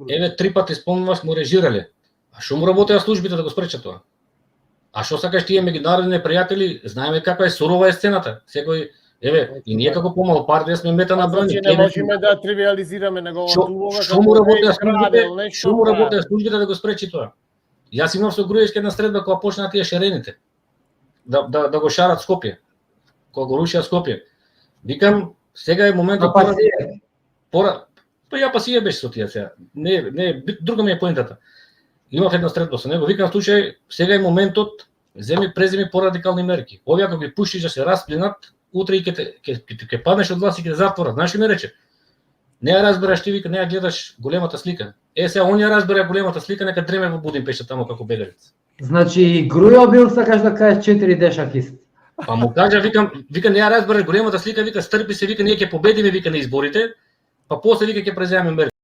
Еве 3 пати спомнуваш му режирале. А што му работеа службите да го спречат тоа? А што сакаш тие меѓународни пријатели, знаеме каква е сурова е сцената. Секој еве и ние како помал партија сме мета на бројни. Не можеме да тривиализираме неговата улога. Што му работеа службите? Што му работеа службите да го спречи тоа? Јас имав со Груевски една средба кога почнаа тие шерените. Да го шарат Скопје. Кога го рушија Скопје. Викам, сега е моментот пора. Па ја пасија беше со тие сега. Не, друга ми е поентата. Имав една средба со него, викам слушај, сега е моментот, преземи порадикални мерки. Овие ако ги пуштиш да се расплинат, утре ќе паднеш од власт и ќе затвора. Знаеш што ми рече? Не ја разбераш ти, вика, не ја гледаш големата слика. Сега он ја разбере големата слика, нека дреме во Будимпешта тамо како бегалец. Значи Грујо бил, сакаш да кажеш 4 дешакист. Па му кажа, вика не ја разбереш големата слика, вика стрпи се, вика ние ќе победиме, вика на изборите, па после вика ќе преземеме мерки.